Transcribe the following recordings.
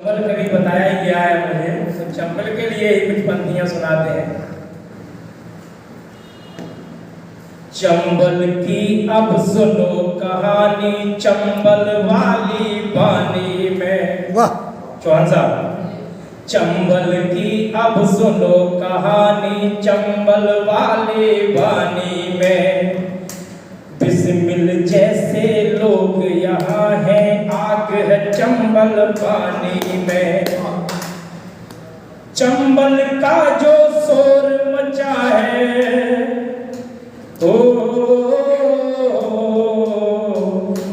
चंबल कभी बताया ही गया है मुझे, तो चंबल के लिए ही कुछ पंक्तियां सुनाते हैं। चंबल की अब सुनो कहानी, चंबल वाली बानी में। वाह चौहान साहब, चंबल की अब सुनो कहानी, चंबल वाली बानी में। बिस्मिल जैसे लोग यहाँ हैं, आग है चंबल पानी में। चंबल का जो शोर मचा है, ओ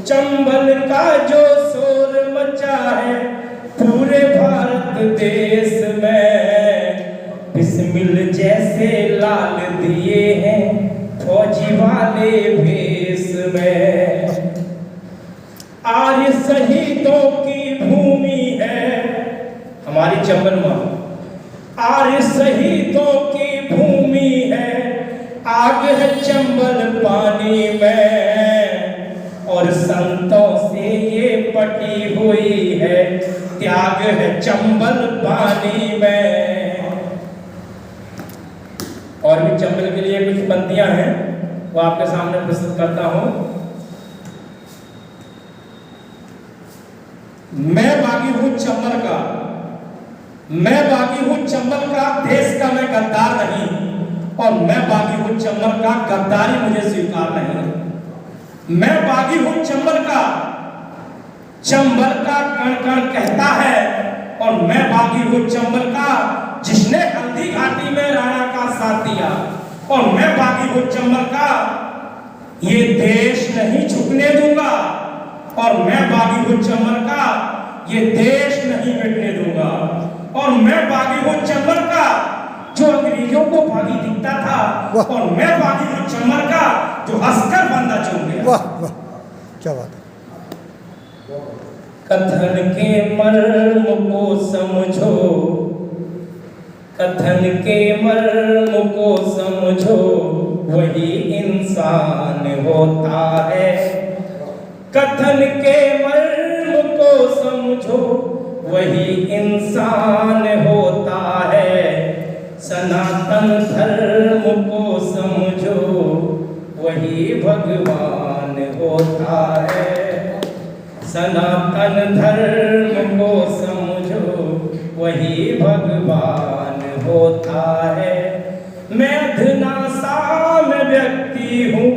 चंबल का जो शोर मचा है पूरे भारत देश में। बिस्मिल जैसे लाल दिए हैं फौजी वाले भेष में। आर्य शहीदों की भूमि है हमारी चंबल मां, आर्य शहीदों की भूमि है। आग है चंबल पानी में, और संतों से ये पटी हुई है। त्याग है चंबल पानी में। और भी चंबल के लिए कुछ पंक्तियां हैं, वो आपके सामने प्रस्तुत करता हूं। मैं बागी हूं चंबल का, मैं बागी हूं चंबल का, देश का मैं गद्दार नहीं। और मैं बागी हूं चंबल का, गद्दारी मुझे स्वीकार नहीं। मैं बागी हूं चंबल का, चंबल का कण कण कहता है। और मैं बागी हूं चंबल का, जिसने हल्दी घाटी में राणा का साथ दिया। और मैं बागी हूं चंबल का, ये देश नहीं झुकने दूंगा। और मैं बागी हूं चंबल का, ये देश नहीं मिटने दूंगा। और मैं बागी हूं चंबल का, जो अंग्रेजों को बागी दिखता था। और मैं बागी हूं चंबल का, जो हंसकर बंदा चुन गया। वाह वाह क्या बात है। कथन के मर्म को समझो, कथन के मर्म को समझो, वही इंसान होता है। कथन के मर्म को समझो, वही इंसान होता है। सनातन धर्म को समझो, वही भगवान होता है। सनातन धर्म को समझो, वही भगवान होता है। मैं अधनासा में व्यक्ति हूँ,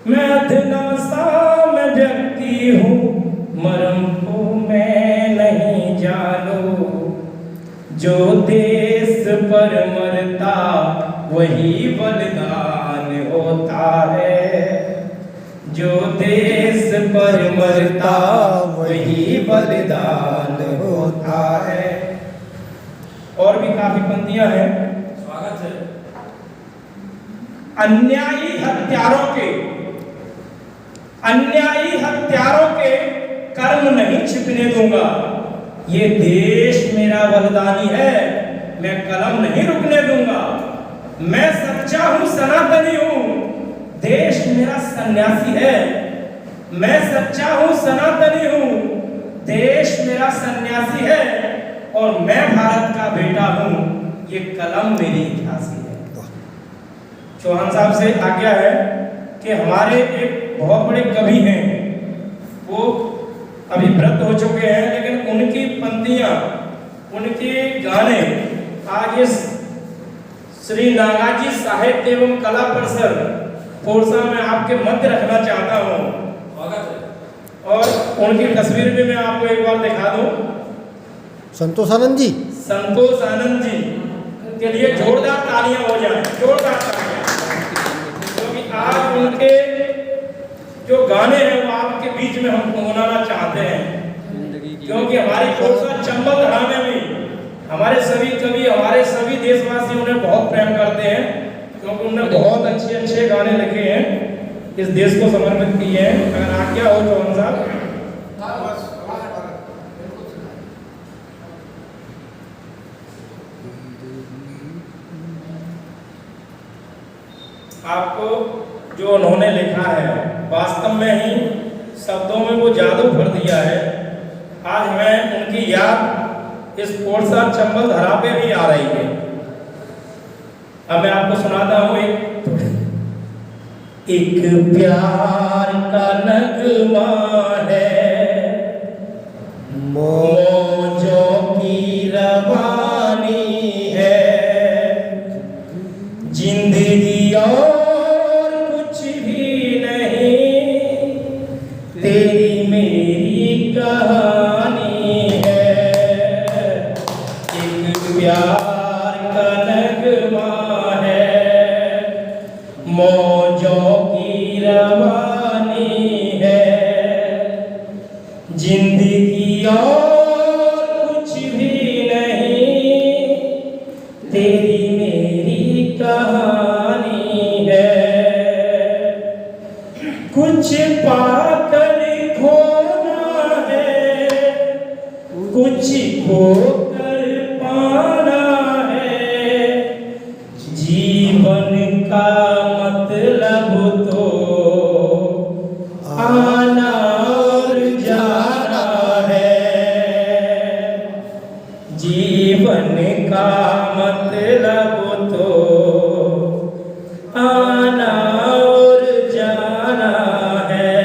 मैं अधनासा में व्यक्ति हूँ। मरम को मैं नहीं जानू, जो देश पर मरता वही बलिदान होता है। जो देश पर मरता वही बलिदान होता है। और भी काफी पंक्तियां हैं, स्वागत है। अन्यायी हत्यारों के, अन्यायी हत्यारों के कर्म नहीं छिपने दूंगा। ये देश मेरा बलिदानी है, मैं कलम नहीं रुकने दूंगा। मैं सच्चा हूं, सनातनी हूं, देश मेरा सन्यासी है। मैं सच्चा हूं, सनातनी हूं, देश मेरा सन्यासी है। और मैं भारत का बेटा हूं, ये कलम मेरी इतिहासी है। चौहान साहब से आज्ञा है कि हमारे एक बहुत बड़े कवि हैं, वो अभी व्रत हो चुके हैं, लेकिन उनकी पंक्तियां, उनके गाने आज इस श्री नागाजी साहित्य एवं कला परिषद फोरसा में आपके मध्य रखना चाहता हूं। और उनकी तस्वीर भी मैं आपको एक बार दिखा दूं। संतोष आनंद जी, संतोष आनंद जी के लिए जोरदार तालियां हो जाएं, जोरदार तालियां, क्योंकि आज उनके जो गाने हैं वो आपके बीच में हम गुनगुनाना चाहते हैं। क्योंकि हमारी फोरसा चंबल राह में भी हमारे सभी कवि, हमारे सभी देशवासी उन्हें बहुत प्रेम करते हैं, क्योंकि उन्होंने बहुत अच्छे अच्छे गाने लिखे हैं, इस देश को समर्पित किए हैं। अगर आज्ञा हो चौहान साहब। आपको जो उन्होंने लिखा है वास्तव में ही शब्दों में वो जादू भर दिया है। आज हमें उनकी याद इस कोरसा चंबल धरा पे भी आ रही है। अब मैं आपको सुनाता हूँ एक प्यार का नगमा है, मौजों की रवानी है, जिंदगी और कुछ भी नहीं, तेरी मेरी कहानी है। एक प्यार का नगमा है, मौजों की रवानी है, जिंदगी और कुछ भी नहीं, तेरी मेरी कहानी है। कुछ पाकर खोना है, कुछ खोकर पाना है, जीवन का मतलब तो आना और जाना है। जीवन का मतलब तो आना और जाना है।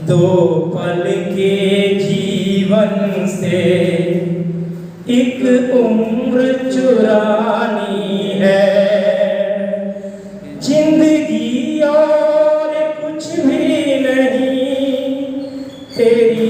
दो पल के जीवन से एक उम्र चुरानी है, जिंदगी और कुछ भी नहीं, तेरी